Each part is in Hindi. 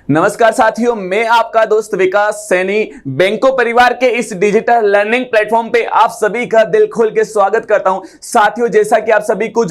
नमस्कार साथियों, मैं आपका दोस्त विकास सैनी बैंको परिवार के इस डिजिटल लर्निंग प्लेटफॉर्म पे आप सभी का दिल खोल के स्वागत करता हूं। साथियों, जैसा कि आप सभी को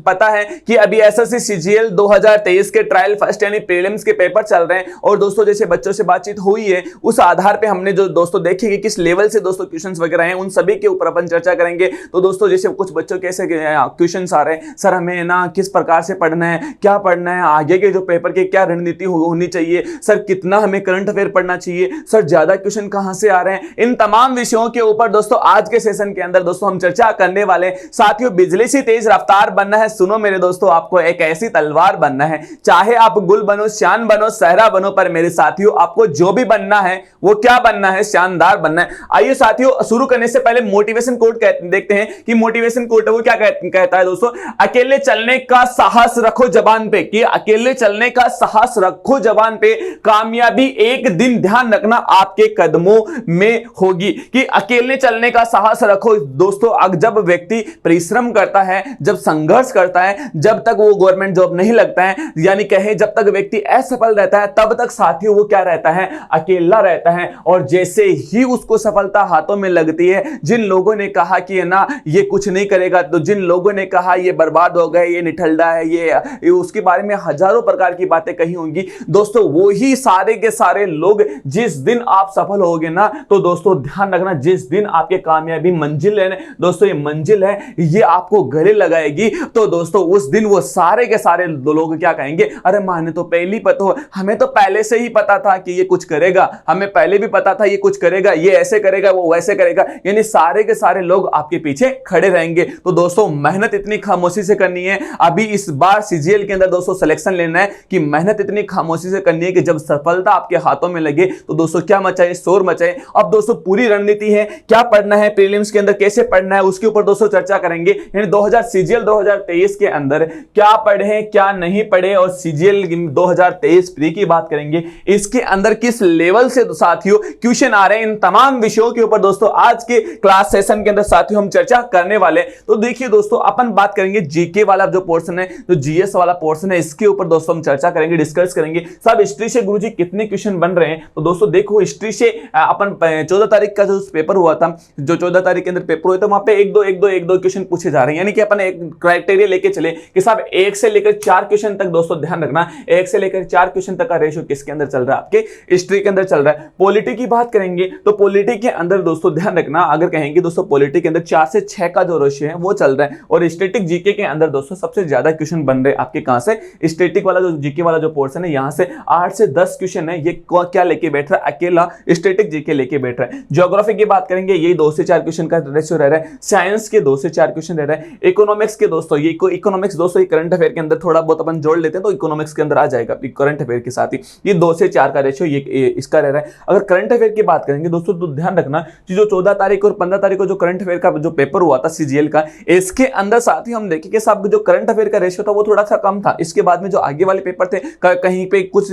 पता है कि अभी एसएससी सीजीएल 2023 के ट्रायल फर्स्ट यानी प्रीलिम्स के पेपर चल रहे हैं और दोस्तों जैसे बच्चों से बातचीत हुई है उस आधार पे हमने जो दोस्तों देखे कि किस लेवल से दोस्तों क्वेश्चंस वगैरह हैं उन सभी के ऊपर अपन चर्चा करेंगे। तो दोस्तों जैसे कुछ बच्चों के ऐसे क्वेश्चंस आ रहे हैं, सर हमें ना किस प्रकार से पढ़ना है, क्या पढ़ना है, आगे के जो पेपर की क्या रणनीति होनी चाहिए, सर कितना हमें करंट अफेयर पढ़ना चाहिए, सर ज्यादा क्वेश्चन कहां से आ रहे हैं, इन तमाम विषयों के ऊपर दोस्तों आज के सेशन के अंदर दोस्तों हम चर्चा करने वाले। साथियों, बिजली सी तेज रफ्तार बनना है, सुनो मेरे दोस्तों, आपको एक ऐसी तलवार बनना है, चाहे आप गुल बनो, शान बनो, सहरा बनो, पर मेरे साथियों आपको जो भी बनना है वो क्या बनना है, शानदार बनना है। आइए साथियों, शुरू करने से पहले मोटिवेशन कोट देखते हैं कि मोटिवेशन कोट वो क्या कहता है दोस्तों। अकेले चलने का साहस रखो जबान पे, कि अकेले चलने का साहस रखो जबान पे, कामयाबी एक दिन ध्यान रखना आपके कदमों में होगी। कि अकेले चलने का साहस रखो दोस्तों। जब व्यक्ति परिश्रम करता है, जब संघर्ष करता है, जब तक वो गवर्नमेंट जॉब नहीं लगता है, यानी कहे जब तक व्यक्ति असफल रहता है तब तक साथियों वो क्या रहता है, अकेला रहता है। और जैसे ही उसको सफलता हाथों में लगती है, जिन लोगों ने कहा कि ना ये कुछ नहीं करेगा, तो जिन लोगों ने कहा ये बर्बाद हो गए, ये निठल्डा है, ये उसके बारे में हजारों प्रकार की बातें कही होंगी दोस्तों, वो ही सारे के सारे लोग जिस दिन आप सफल होगे ना, तो दोस्तों ध्यान रखना, जिस दिन आपके कामयाबी मंजिल है दोस्तों, ये मंजिल है, ये आपको गले लगाएगी, तो दोस्तों उस दिन वो सारे के सारे लोग क्या कहेंगे, अरे माने तो पहली पता, हमें तो पहले से ही पता था कि ये कुछ करेगा, हमें पहले भी पता था ये कुछ करेगा, ये ऐसे करेगा, वो वैसे करेगा, यानी सारे के सारे लोग आपके पीछे खड़े रहेंगे। तो दोस्तों मेहनत इतनी खामोशी से करनी है। अभी इस बार सीजीएल के अंदर दोस्तों सिलेक्शन लेना है कि मेहनत इतनी खामोशी से करनी है कि जब सफलता आपके हाथों में लगे तो दोस्तों क्या मचाए, शोर मचाए। अब दोस्तों पूरी रणनीति है, क्या पढ़ना है प्रीलिम्स के अंदर, कैसे पढ़ना है, उसके ऊपर दोस्तों चर्चा करेंगे। यानी सीजीएल 2023 के अंदर क्या पढ़े, क्या नहीं पढ़े, और सीजीएल 2023 प्री की बात करेंगे, इसके अंदर किस लेवल से साथियों क्वेश्चन आ रहे हैं, इन तमाम विषयों के ऊपर दोस्तों आज के क्लास सेशन के अंदर साथियों हम चर्चा करने वाले। तो देखिए दोस्तों, अपन बात करेंगे जीके वाला जो पोर्शन है, जो जीएस वाला पोर्शन है, इसके ऊपर दोस्तों हम चर्चा करेंगे, डिस्कस करेंगे। सब हिस्ट्री से गुरुजी कितने क्वेश्चन बन रहे हैं, तो दोस्तों देखो हिस्ट्री से अपन 14 तारीख का जो पेपर हुआ था, जो 14 तारीख के अंदर पेपर हुआ था, वहां पे एक दो क्वेश्चन पूछे जा रहे हैं। यानी कि अपन एक क्राइटेरिया लेके चले कि साहब 1 से लेकर 4 क्वेश्चन तक दोस्तों ध्यान रखना, 1 से लेकर 4 क्वेश्चन तक का रेशियो किसके अंदर चल रहा है, आपके हिस्ट्री के अंदर चल रहा है। पॉलिटी की बात करेंगे तो पॉलिटी के अंदर दोस्तों ध्यान रखना, अगर कहेंगे दोस्तों पॉलिटी के अंदर 4 से 6 का जो रेशियो है वो चल रहा है। और स्टैटिक जीके के अंदर दोस्तों सबसे ज्यादा क्वेश्चन बन रहे हैं आपके कहां से, स्टैटिक वाला जो जीके वाला जो पोर्शन है, यहां से 8 से 10 क्वेश्चन है, ये क्या लेके बैठ रहा है, अकेला स्टैटिक जीके लेके बैठ रहा है। ज्योग्राफी की बात करेंगे, ये 2 से 4 क्वेश्चन का रेशियो रह रहा है। साइंस के 2 से 4 क्वेश्चन रह रहा है। इकोनॉमिक्स के दोस्तों, ये इकोनॉमिक्स दोस्तों करंट अफेयर के अंदर थोड़ा बहुत अपन जोड़ लेते हैं तो इकोनॉमिक्स के अंदर आ जाएगा करंट अफेयर के साथ ही, ये 2 से 4 का रेशियो ये इसका रह रहा है। अगर करंट अफेयर की बात करेंगे दोस्तों तो ध्यान रखना कि जो 14 तारीख और 15 तारीख को जो करंट अफेयर का जो पेपर हुआ था सीजीएल का, इसके अंदर साथ ही हम देखें कि साहब जो करंट अफेयर का रेशियो था वो थोड़ा सा कम था। इसके बाद में जो आगे वाले पेपर थे, कहीं पे कुछ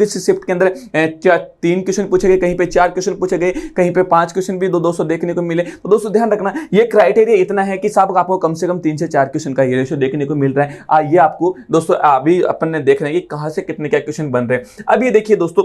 शिफ्ट के अंदर 3 क्वेश्चन पूछे गए, कहीं पे 4 क्वेश्चन पूछे गए, कहीं पे 5 क्वेश्चन भी दोस्तों देखने को मिले। तो दोस्तों ध्यान रखना, ये क्राइटेरिया इतना है कि साहब आपको कम से कम 3 से 4 क्वेश्चन का ये रेशियो देखने को मिल रहा है। ये आपको दोस्तों अभी अपन ने देख रहे हैं कि कहां से कितने क्या क्वेश्चन बन रहे हैं। अब ये देखिए दोस्तों,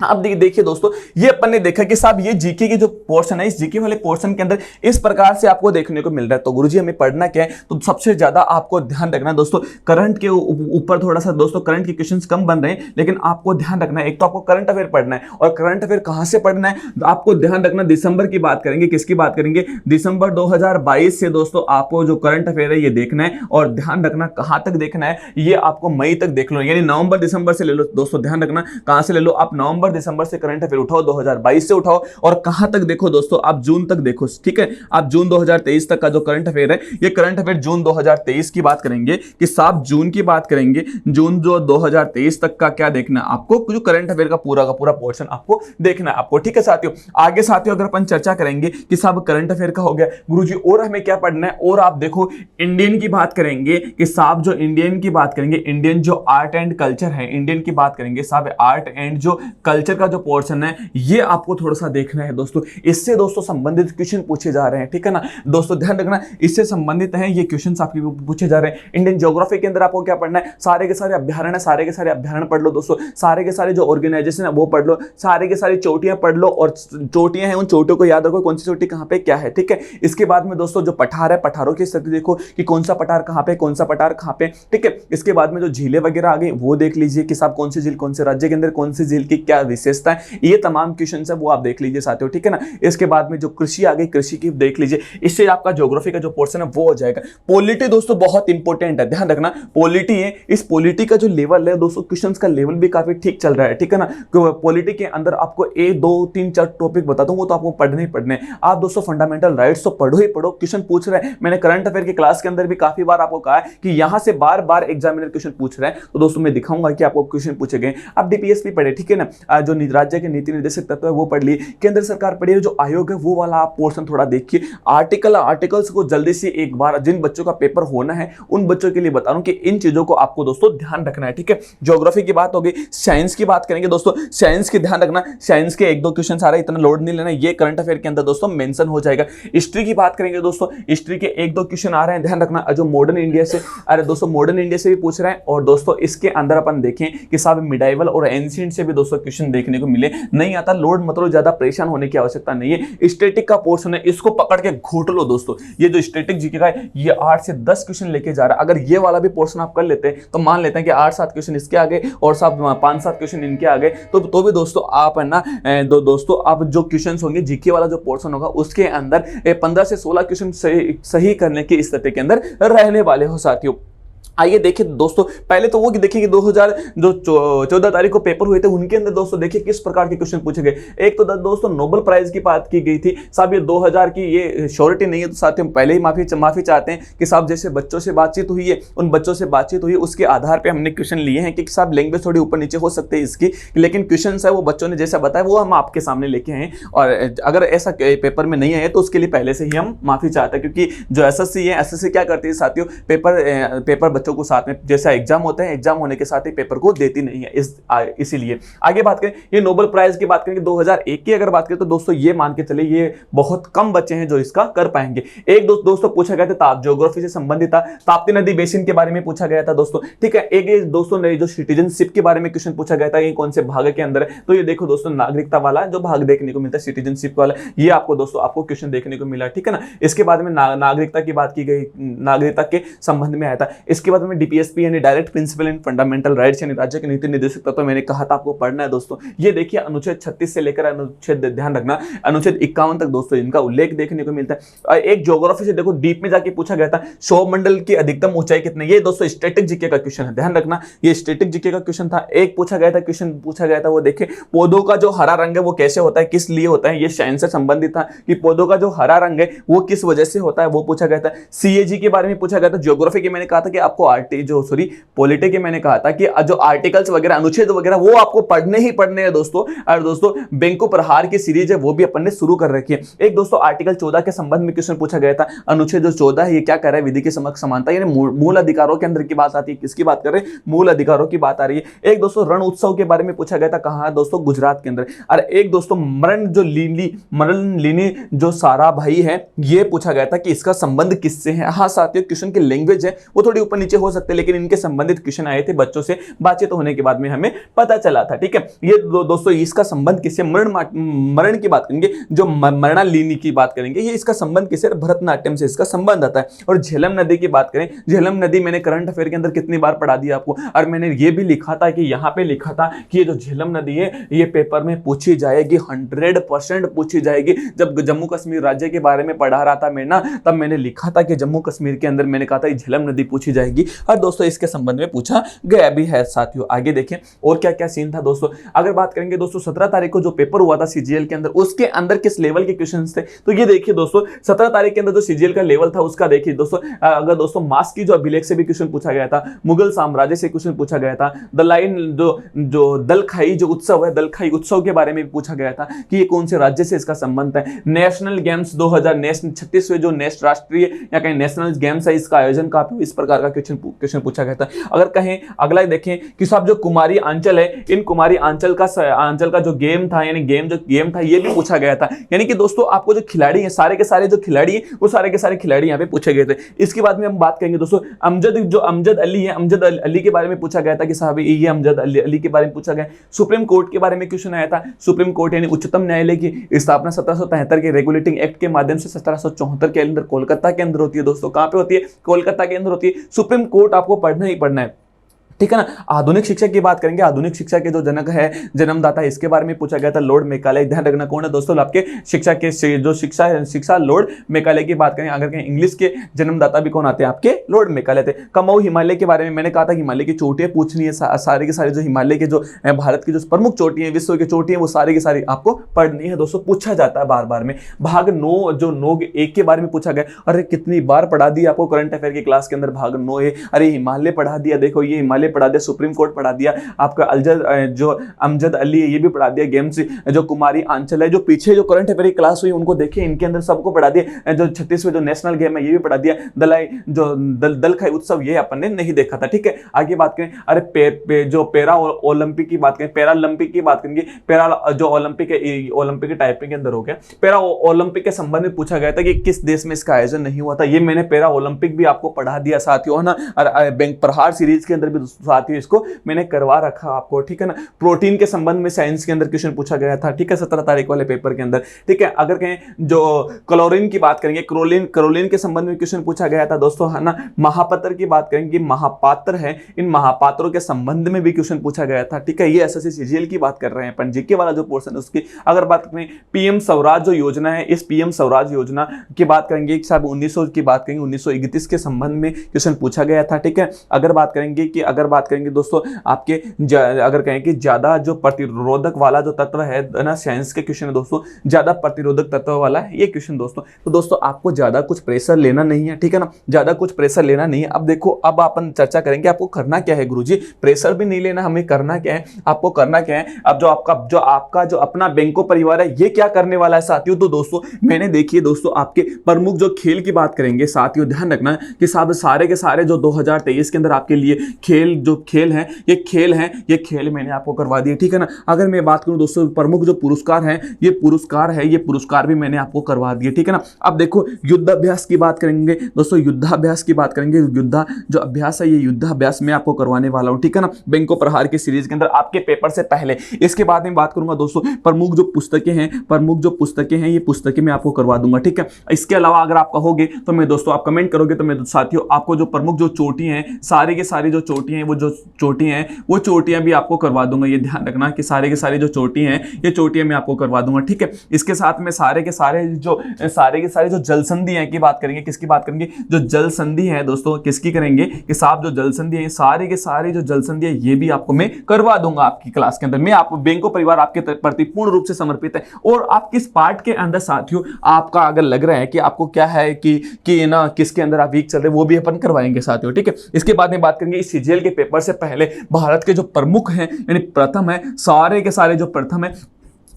अब देखिए दोस्तों, ये अपन ने देखा कि साहब ये जीके की जो पोर्शन है, इस जीके वाले पोर्शन के अंदर इस प्रकार से आपको देखने को मिल रहा है। तो गुरुजी हमें पढ़ना क्या है, तो सबसे ज्यादा आपको ध्यान रखना दोस्तों करंट के ऊपर थोड़ा सा दोस्तों करंट के क्वेश्चंस कम बन रहे हैं, लेकिन आपको ध्यान रखना है, एक तो आपको करंट अफेयर पढ़ना है, और करंट अफेयर कहां से पढ़ना है, तो आपको ध्यान रखना दिसंबर की बात करेंगे, किसकी बात करेंगे, दिसंबर 2022 से दोस्तों आपको जो करंट अफेयर है ये देखना है। और ध्यान रखना कहां तक देखना है, ये आपको मई तक देख लो, यानी नवंबर दिसंबर से ले लो दोस्तों। ध्यान रखना कहां से ले लो, आप नवंबर दिसंबर से करंट फिर उठाओ, 2022 से उठाओ, और कहां तक देखो दोस्तों, आप जून तक देखो, ठीक है। आप जून 2023 तक का जो करंट अफेयर है, ये करंट अफेयर जून 2023 की बात करेंगे कि साहब जून की बात करेंगे, जून जो 2023 तक का क्या देखना है आपको, जो करंट अफेयर का पूरा पोर्शन आपको देखना है आपको, ठीक है साथियों। आगे साथियों अगर अपन चर्चा करेंगे कि साहब करंट अफेयर का हो गया गुरुजी, और हमें क्या पढ़ना है, और आप देखो इंडियन की बात करेंगे कि साहब जो इंडियन की बात करेंगे, इंडियन जो आर्ट एंड कल्चर है, इंडियन की बात करेंगे साहब, आर्ट एंड जो कल्चर कल्चर का जो पोर्शन है ये आपको थोड़ा सा देखना है दोस्तों। इससे दोस्तों संबंधित क्वेश्चन पूछे जा रहे हैं, ठीक है ना दोस्तों, ध्यान रखना इससे संबंधित हैं ये क्वेश्चंस आपके पूछे जा रहे हैं। इंडियन ज्योग्राफी के अंदर आपको क्या पढ़ना है, सारे के सारे अभ्यारण्य है, सारे के सारे अभ्यारण्य पढ़ लो दोस्तों, सारे के सारे जो ऑर्गेनाइजेशन है वो पढ़ लो, सारे के सारी चोटियां पढ़ लो, और चोटियां हैं उन चोटियों को याद रखो कौन सी चोटी कहां पे क्या है, ठीक है। इसके बाद में दोस्तों जो पठार है, पठारों की स्थिति देखो कि कौन सा पठार कहां पे, कौन सा पठार कहां पे, ठीक है। इसके बाद में जो झीलें वगैरह आ गई वो देख लीजिए कि साहब कौन सी झील कौन से राज्य के अंदर, कौन सी झील की क्या विशेषता है, ये तमाम क्वेश्चन है वो आप देख लीजिए साथियों, ठीक है ना। इसके बाद में जो कृषि आ गई, कृषि की देख लीजिए, इससे आपका ज्योग्राफी का जो पोर्शन है वो हो जाएगा। पॉलिटी दोस्तों बहुत इंपॉर्टेंट है, ध्यान रखना पॉलिटी है, इस पॉलिटी का जो लेवल है दोस्तों, क्वेश्चंस का लेवल भी काफी ठीक चल रहा है, ठीक है ना। पॉलिटी के अंदर आपको 1 2 3 4 टॉपिक बताता हूं, वो तो आपको पढ़ने ही पढ़ने। आप दोस्तों फंडामेंटल राइट्स तो पढ़ो ही पढ़ो, क्वेश्चन पूछ रहे हैं। मैंने करंट अफेयर की क्लास के अंदर भी काफी बार आपको कहा है कि यहां से बार बार एग्जामिनर क्वेश्चन पूछ रहे हैं, तो दोस्तों मैं दिखाऊंगा कि आपको क्वेश्चन पूछे गए। आप डीपीएसपी पढ़े, ठीक है ना, जो राज्य के नीति निर्देशक तत्व है वो पढ़ लिए, केंद्र सरकार पढ़िए, जो आयोग है वो वाला आप पोर्शन थोड़ा देखिए। आर्टिकल्स को जल्दी से एक बार, जिन बच्चों का पेपर होना है उन बच्चों के लिए बता रहा हूं कि इन चीजों को आपको दोस्तों ध्यान रखना है, ठीक है। ज्योग्राफी की बात होगी, साइंस की बात करेंगे दोस्तों, साइंस की ध्यान रखना, साइंस के 1 2 क्वेश्चन आ रहे, इतना लोड नहीं लेना, ये करंट अफेयर के अंदर दोस्तों मेंशन हो जाएगा। हिस्ट्री की बात करेंगे दोस्तों, हिस्ट्री के 1 2 क्वेश्चन आ रहे हैं, ध्यान रखना, जो मॉडर्न इंडिया से, अरे दोस्तों मॉडर्न इंडिया से भी पूछ रहे हैं, और दोस्तों इसके अंदर अपन देखें कि साहब मिडाइवल और एंशिएंट से भी दोस्तों क्वेश्चन देखने को मिले। नहीं आता लोड मतलब ज्यादा परेशान होने की आवश्यकता नहीं है। स्टैटिक का पोर्शन है, इसको पकड़ के घोट लो दोस्तों। ये जो स्टैटिक जीके का है ये 8 से 10 क्वेश्चन लेके जा रहा है। अगर ये वाला भी पोर्शन आप कर लेते हैं तो मान लेते हैं कि 8 7 क्वेश्चन इसके आगे और साहब 5 7 क्वेश्चन इनके आगे, तो भी दोस्तों आप है ना, दोस्तों आप जो क्वेश्चन होंगे जीके वाला जो पोर्शन होगा उसके अंदर 15 से 16 क्वेश्चन सही करने की स्थिति के अंदर रहने वाले हो साथियों। आइए देखिए दोस्तों, पहले तो वो देखिए कि 2014 तारीख को पेपर हुए थे, उनके अंदर दोस्तों देखिए किस प्रकार के क्वेश्चन पूछे गए। एक तो दोस्तों नोबेल प्राइज की बात की गई थी, साहब ये 2000 की ये श्योरिटी नहीं है, तो साथ में पहले ही माफी चाहते हैं कि साहब जैसे बच्चों से बातचीत हुई है, उन बच्चों से बातचीत हुई उसके आधार पर हमने क्वेश्चन लिए हैं कि साहब लैंग्वेज थोड़ी ऊपर नीचे हो सकते हैं इसकी, लेकिन क्वेश्चन है वो बच्चों ने जैसा बताया वो हम आपके सामने लेके आए, और अगर ऐसा पेपर में नहीं आए तो उसके लिए पहले से ही हम माफी चाहते हैं, क्योंकि जो एसएससी है, एसएससी क्या करती है साथियों, पेपर बच्चों को साथ में जैसा एग्जाम होता है, एग्जाम होने के साथ ही पेपर को देती नहीं है, इसीलिए। आगे बात करें ये नोबेल प्राइज की बात करेंगे 2001 की अगर बात करें तो दोस्तों ये मान के चले ये बहुत कम बच्चे हैं जो इसका कर पाएंगे। एक दोस्तों पूछा गया था ज्योग्राफी से संबंधित था, ताप्ती नदी बेसिन के बारे में पूछा गया था दोस्तों, ठीक है। एक दोस्तों ने जो सिटीजनशिप के बारे में क्वेश्चन पूछा गया था, ये कौन से भाग के अंदर है, तो ये देखो दोस्तों नागरिकता वाला जो भाग देखने को मिलता है, सिटीजनशिप वाला, ये आपको दोस्तों आपको क्वेश्चन देखने को मिला, ठीक है ना। इसके बाद में नागरिकता की बात की गई, नागरिकता के संबंध में आया था। इसके बाद में डीपीएसपी यानी direct principle and fundamental rights यानी राज्य के नीति निर्देशक तत्व, मैंने कहा था आपको पढ़ना है दोस्तों। ये देखिए अनुच्छेद 36 से लेकर अनुच्छेद, ध्यान रखना, अनुच्छेद 51 तक दोस्तों इनका उल्लेख देखने को मिलता है। एक ज्योग्राफी से देखो डीप में जाके पूछा गया था सौरमंडल की अधिकतम ऊंचाई कितनी, ये दोस्तों स्टैटिक जीके का क्वेश्चन है, ध्यान रखना, ये स्टैटिक जीके का क्वेश्चन था। एक क्वेश्चन पूछा गया था वो देखे पौधों का जो हरा रंग है वो कैसे होता है, किस लिए होता है, ये साइंस से संबंधित था कि पौधों का जो हरा रंग है वो किस वजह से होता है, वो पूछा गया था। सीएजी के बारे में पूछा गया था। ज्योग्राफी के मैंने कहा था कि आपको पॉलिटी के मैंने कहा था कि जो आर्टिकल्स वगैरह अनुच्छेद वगैरह वो आपको पढ़ने ही पढ़ने हैं दोस्तों। और दोस्तों बैंकों प्रहार की सीरीज है वो भी अपन ने शुरू कर रखी है। एक दोस्तों आर्टिकल 14 के संबंध में क्वेश्चन पूछा गया था, अनुच्छेद जो 14 है ये क्या कह रहा है, विधि के समक्ष समानता, यानी मूल अधिकारों के अंदर की बात आती है, किसकी बात कर रहे हैं, मूल अधिकारों की बात आ रही है। एक दोस्तों रण उत्सव के बारे में पूछा गया था, कहां दोस्तों, गुजरात के अंदर। और एक दोस्तों मरण लीनी जो सारा भाई है ये पूछा गया था कि इसका संबंध किससे है। हाँ साथियों, क्वेश्चन की लैंग्वेज है वो थोड़ी ऊपर नीचे हो सकते हैं, लेकिन इनके संबंधित क्वेश्चन आए थे, बच्चों से बातचीत होने के बाद में हमें पता चला था, ठीक है। ये दोस्तों इसका संबंध किससे, मरण की बात करेंगे, जो मरणालिनी की बात करेंगे, ये इसका संबंध किससे, भरतनाट्यम से इसका संबंध आता है। और झेलम नदी की बात करें, झेलम नदी मैंने करंट अफेयर के अंदर कितनी बार पढ़ा दिया आपको, और मैंने ये भी लिखा था कि यहाँ पे लिखा था कि ये जो झेलम नदी है ये पेपर में पूछी जाएगी, 100% पूछी जाएगी। जब जम्मू कश्मीर राज्य के बारे में पढ़ा रहा था मैं ना, तब मैंने लिखा था कि जम्मू कश्मीर के अंदर मैंने कहा था झेलम नदी पूछी जाएगी, और दोस्तों इसके संबंध में पूछा गया भी है साथियों। आगे देखें और क्या क्या सीन था दोस्तों। अगर बात करेंगे दोस्तों 17 तारीख को जो पेपर हुआ था सीजीएल के अंदर, उसके अंदर किस लेवल के क्वेश्चंस थे, तो ये देखिए दोस्तों 17 तारीख के अंदर जो सीजीएल का लेवल था उसका देखिए दोस्तों। अगर दोस्तों मास की जो अभिलेख से भी क्वेश्चन पूछा गया था, मुगल साम्राज्य से क्वेश्चन पूछा गया था, द लाइन जो दलखाई जो उत्सव है, दलखाई उत्सव के बारे में भी पूछा गया था कि ये कौन से राज्य से इसका संबंध है। नेशनल गेम्स 2000 36वें जो राष्ट्रीय या कहीं नेशनल गेम्स है इसका आयोजन कहां पे, इस प्रकार का क्वेश्चन पूछा गया था। अगर कहें अगला देखें कि साहब जो कुमारी आंचल है, इन कुमारी आंचल का जो गेम था, यानी गेम था, ये भी पूछा गया था। यानी कि दोस्तों आपको जो खिलाड़ी है, सारे के सारे जो खिलाड़ी है, वो सारे के सारे खिलाड़ी यहाँ पे पूछे गए थे। इसके बाद में हम बात करेंगे दोस्तों अमजद अली है, अमजद अली के बारे में पूछा गया था कि साहब ये अमजद अली के बारे में पूछा गया। सुप्रीम कोर्ट के बारे में क्वेश्चन आया था। सुप्रीम कोर्ट यानी उच्चतम न्यायालय की स्थापना 1773 के रेगुलेटिंग एक्ट के माध्यम से 1774 के अंदर कोलकाता के अंदर होती है। दोस्तों कहां पे होती है? कोलकाता के अंदर होती है। सुप्रीम कोर्ट आपको पढ़ना ही पढ़ना है, ठीक है ना। आधुनिक शिक्षा की बात करेंगे। आधुनिक शिक्षा के जो जनक है, जन्मदाता, इसके बारे में पूछा गया था लॉर्ड मैकाले। ध्यान रखना कौन है दोस्तों? आपके शिक्षा के जो शिक्षा लॉर्ड मैकाले की बात करें। अगर कहें इंग्लिश के जन्मदाता भी कौन आते हैं? आपके लॉर्ड मैकाले थे। कमाऊ हिमालय के बारे में मैंने कहा था हिमालय की चोटियां पूछनी है। सारे के सारे जो हिमालय के जो भारत की जो प्रमुख चोटियां, विश्व की चोटियां, वो सारी की सारी आपको पढ़नी है दोस्तों, पूछा जाता है बार बार में। भाग 9 जो नोग 1 के बारे में पूछा गया। अरे कितनी बार पढ़ा दिया आपको करंट अफेयर की क्लास के अंदर, भाग 9 है। अरे हिमालय पढ़ा दिया, देखो ये हिमालय पढ़ा दिया, सुप्रीम कोर्ट पढ़ा दिया, आपका जो अमजद अली है ये भी पढ़ा दिया, गेम्स जो कुमारी आंचल है, जो पीछे जो करंट अफेयर की क्लास हुई उनको देखिए, इनके अंदर सबको पढ़ा दिया। जो 36वें जो नेशनल गेम है ये भी पढ़ा दिया। दल खाई उत्सव ये अपन ने नहीं देखा था, ठीक है। आगे बात करें, अरे जो पैरा ओलंपिक की बात करें, पैरालंपिक की बात करेंगे। पैरा जो ओलंपिक है, ओलंपिक के टाइपिंग के अंदर हो गया। पैरा ओलंपिक के संबंध में पूछा गया था कि किस देश में इसका आयोजन नहीं हुआ था, ये मैंने पैरा ओलंपिक भी आपको पढ़ा दिया साथियों, है ना। बैंक प्रहार सीरीज के अंदर भी साथियों इसको मैंने करवा रखा आपको, ठीक है ना। प्रोटीन के संबंध में साइंस के अंदर क्वेश्चन पूछा गया था, ठीक है, 17 तारीख वाले पेपर के अंदर, ठीक है। अगर कहें जो क्लोरीन की बात करेंगे, क्लोरीन के संबंध में क्वेश्चन पूछा गया था दोस्तों, है ना। महापात्र की बात करेंगे, महापात्र है, इन महापात्रों के संबंध में भी क्वेश्चन पूछा गया था, ठीक है। ये एसएससी सीजीएल की बात कर रहे हैं अपन, जीके वाला जो पोर्शन है उसकी। अगर बात करें पीएम स्वराज जो योजना है, इस पीएम स्वराज योजना की बात करेंगे साहब 1900 की बात करेंगे, 1931 के संबंध में क्वेश्चन पूछा गया था, ठीक है। अगर बात करेंगे दोस्तों आपके अगर कहें कि ज्यादा जो प्रतिरोधक वाला जो तत्व है ना, साइंस के क्वेश्चन है दोस्तों, ज्यादा प्रतिरोधक तत्व वाला है ये क्वेश्चन दोस्तों। तो दोस्तों आपको ज्यादा कुछ प्रेशर लेना नहीं है, ठीक है ना, ज्यादा कुछ प्रेशर लेना नहीं है। अब देखो, अब अपन चर्चा करेंगे आपको करना क्या है गुरुजी, प्रेशर भी नहीं लेना, हमें करना क्या है, आपको करना क्या है। अब जो आपका जो अपना बैंको परिवार है ये क्या करने वाला है साथियों। तो दोस्तों मैंने देखिए दोस्तों आपके प्रमुख जो खेल की बात करेंगे साथियों, ध्यान रखना कि साहब सारे के सारे जो 2023 के अंदर आपके लिए ये खेल मैंने आपको करवा दिए, ठीक है ना। अगर मैं बात करूं दोस्तों प्रमुख जो पुरस्कार ये पुरस्कार भी मैंने आपको करवा दिए, ठीक है ना। अब देखो युद्धाभ्यास की बात करेंगे दोस्तों, युद्धाभ्यास की बात करेंगे। जो अभ्यास है ये युद्धाभ्यास मैं आपको करवाने वाला हूं, ठीक है ना, बैंको प्रहार की सीरीज के अंदर आपके पेपर से पहले। इसके बाद में बात करूंगा दोस्तों प्रमुख जो पुस्तकें हैं ये पुस्तकें मैं आपको करवा दूंगा, ठीक है। इसके अलावा अगर आप कहोगे तो मैं दोस्तों, आप कमेंट करोगे तो मैं साथियों आपको जो प्रमुख जो चोटियां हैं, सारी के सारी जो चोटियां हैं, वो चोटियां भी आपको करवा दूंगा। ये ध्यान रखना कि सारे के सारे जो चोटियां हैं ये चोटियां मैं आपको करवा दूंगा, ठीक है। इसके साथ में सारे के सारे जो जल संधि है की बात करेंगे। किसकी बात करेंगे? जो जल संधि है दोस्तों, किसकी करेंगे कि साहब जो जल संधि है, सारे के सारे जो जल संधि है ये भी आपको मैं करवा दूंगा आपकी क्लास के अंदर। मैं आपको बैंको परिवार आपके प्रति पूर्ण रूप से समर्पित है। और आप किस पार्ट के अंदर साथियों आपका अगर लग रहा है कि आपको क्या है कि ना किसके अंदर आप वीक चल रहे, वो भी अपन करवाएंगे साथियों, ठीक है। इसके बाद में बात करेंगे इस सीजीएल के पेपर से पहले भारत के जो प्रमुख हैं, यानी प्रथम है, सारे के सारे जो प्रथम है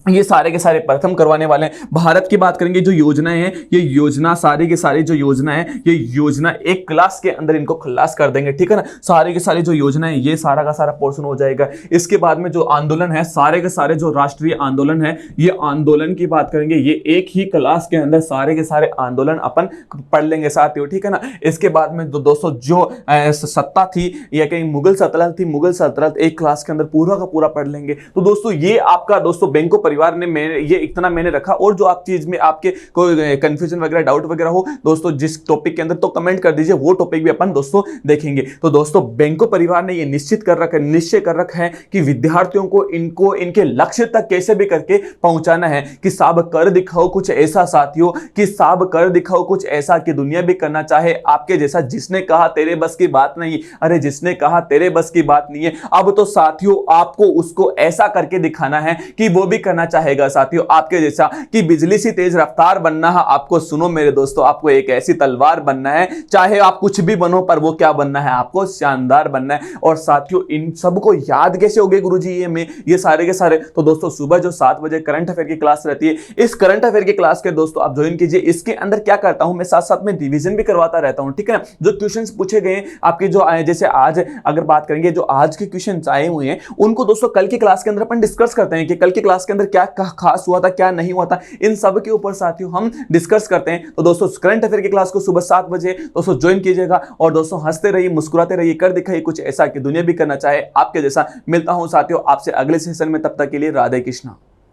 ये सारे के सारे प्रथम करवाने वाले हैं। भारत की बात करेंगे, जो योजनाएं हैं ये योजना सारी के सारी जो योजना है ये योजना एक क्लास के अंदर इनको खलास कर देंगे, ठीक है ना। सारे के सारे जो योजनाएं ये सारा का सारा पोर्शन हो जाएगा। इसके बाद में जो आंदोलन है, सारे के सारे जो राष्ट्रीय आंदोलन है, ये आंदोलन की बात करेंगे, ये एक ही क्लास के अंदर सारे के सारे आंदोलन अपन पढ़ लेंगे साथियों, ठीक है ना। इसके बाद में दोस्तों जो सत्ता थी या कहीं मुगल सल्तनत थी, मुगल सल्तनत एक क्लास के अंदर पूरा का पूरा पढ़ लेंगे। तो दोस्तों ये आपका दोस्तों बैंको परिवार ने ये इतना मैंने रखा। और जो आप चीज में आपके कोई कंफ्यूजन वगैरह डाउट वगैरह हो दोस्तों जिस टॉपिक के अंदर, तो कमेंट कर दीजिए, वो टॉपिक भी अपन दोस्तों देखेंगे। तो दोस्तों बैंको परिवार ने ये निश्चय कर रखा है कि विद्यार्थियों को इनके लक्ष्य तक कैसे भी करके पहुंचाना है कि साहब कर दिखाओ कुछ ऐसा साथियों, कि साहब कर दिखाओ कुछ ऐसा कि दुनिया भी करना चाहे आपके जैसा। जिसने कहा तेरे बस की बात नहीं, अरे जिसने कहा तेरे बस की बात नहीं है, अब तो साथियों आपको उसको ऐसा करके दिखाना है कि वो भी करना बनना चाहेगा साथियों आपके जैसा कि बिजली सी तेज रफ्तार बनना है आपको? सुनो मेरे दोस्तों, आपको एक ऐसी तलवार बनना है, चाहे आप कुछ भी बनो पर वो क्या बनना है? आपको शानदार बनना है। और साथियों इन सबको याद कैसे हो गए गुरुजी ये सारे के सारे? तो दोस्तों सुबह जो 7 बजे करंट अफेयर की क्लास रहती है, इस करंट अफेयर की क्लास के दोस्तों आप ज्वाइन कीजिए। इसके अंदर क्या करता हूं मैं, साथ साथ में रिवीजन भी करवाता रहता हूं, ठीक है ना। जो क्वेश्चंस पूछे गए आपके जो आए, जैसे आज अगर बात करेंगे जो आज के क्वेश्चंस आए हुए हैं उनको दोस्तों कल की क्लास के अंदर अपन डिस्कस करते हैं कि कल की क्लास के अंदर क्या खास हुआ था, क्या नहीं हुआ था, इन सब के ऊपर साथियों हम डिस्कस करते हैं। तो दोस्तों करंट अफेयर की क्लास को सुबह 7 बजे दोस्तों ज्वाइन कीजिएगा। और दोस्तों हंसते रहिए, मुस्कुराते रहिए, कर दिखाइए कुछ ऐसा कि दुनिया भी करना चाहे आपके जैसा। मिलता हूं साथियों आपसे अगले सेशन में, तब तक के लिए राधे कृष्णा।